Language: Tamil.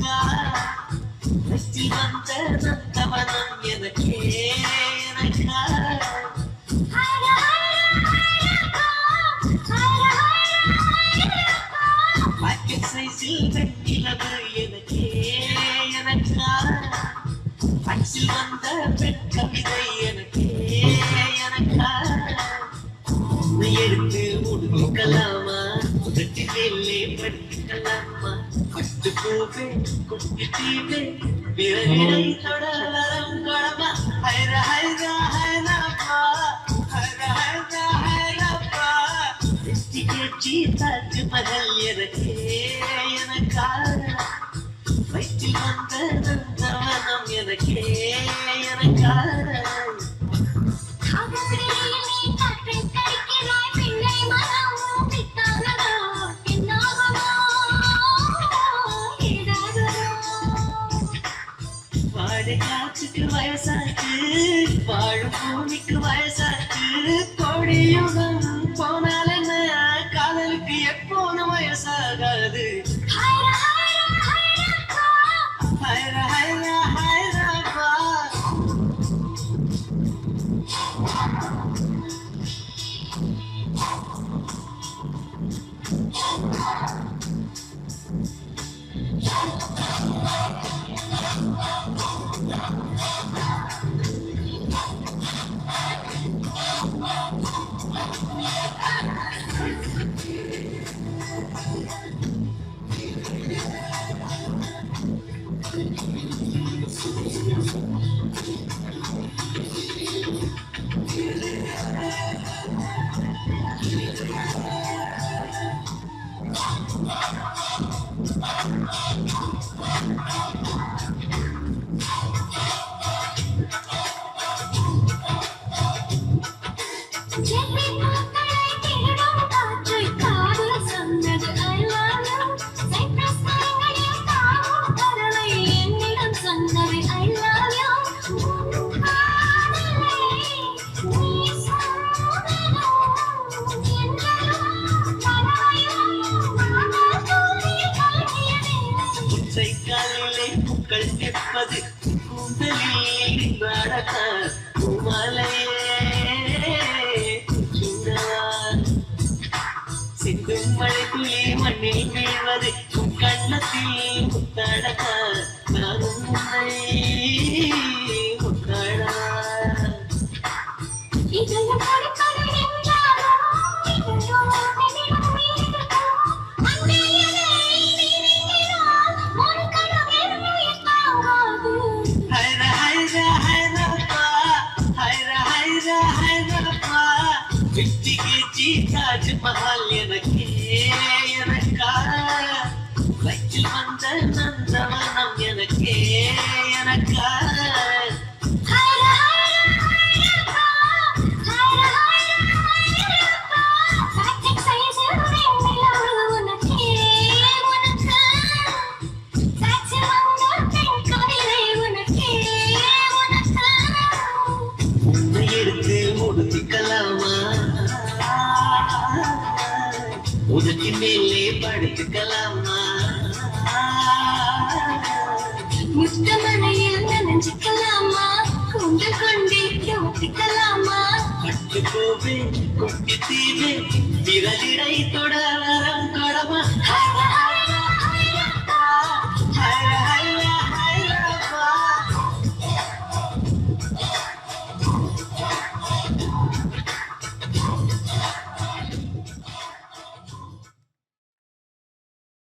எனக்கா நெற்றில் வந்த நந்தவனம் எனக்கே எனக்கா பாக்கெட் சைஸில் வெண்ணிலவு எனக்கே எனக்கா பச்சில் வந்த பெண் கவிதை எனக்கே எனக்கா எடுத்து முடிக்கலாமா உதட்டி மேலே படுத்துக்கலாமா பட்டு பூவே குட்டி தீவே விரலிடை தொடரம் கடமா ஹைர ஹைர ஹைரப்பா ஹைர ஹைர ஹைரப்பா வெற்றி கேட்சி தாஜ் மஹல் எனக்கே எனக்கா வயிற்றில் வந்த நந்தவனம் எனக்கே எனக்கா காற்றுக்கு வயசாச்சு வாழும் பூமிக்கு வயசாச்சு கோடியுகம் போனால காதலுக்கு எப்போதும் வயசாகாது ஹைர ஹைர ஹைரப்பா காலிலே பூக்கள் கேட்பது கூந்தலில் நடக்க மலையே சிந்தும் மழை துளி மண்ணில் வீழ்வது கண்ணத்தில் முத்தடக்க நானும் உன்னை முத்தடா வெற்றி கேச்சி தாஜ் மஹல் எனக்கே எனக்கா வயிற்றில் வந்த நந்தவனம் எனக்கே எனக்கா எடுத்து முடிக்கலாமா உதட்டி மேலே படுத்துக்கலாமா முத்தமனையில் நனைஞ்சிக்கலாமா கூந்தல் கொண்டே ஊத்திக்கலாமா பட்டு பூவே குட்டி தீவே விரலிடை தொடரம் கடமா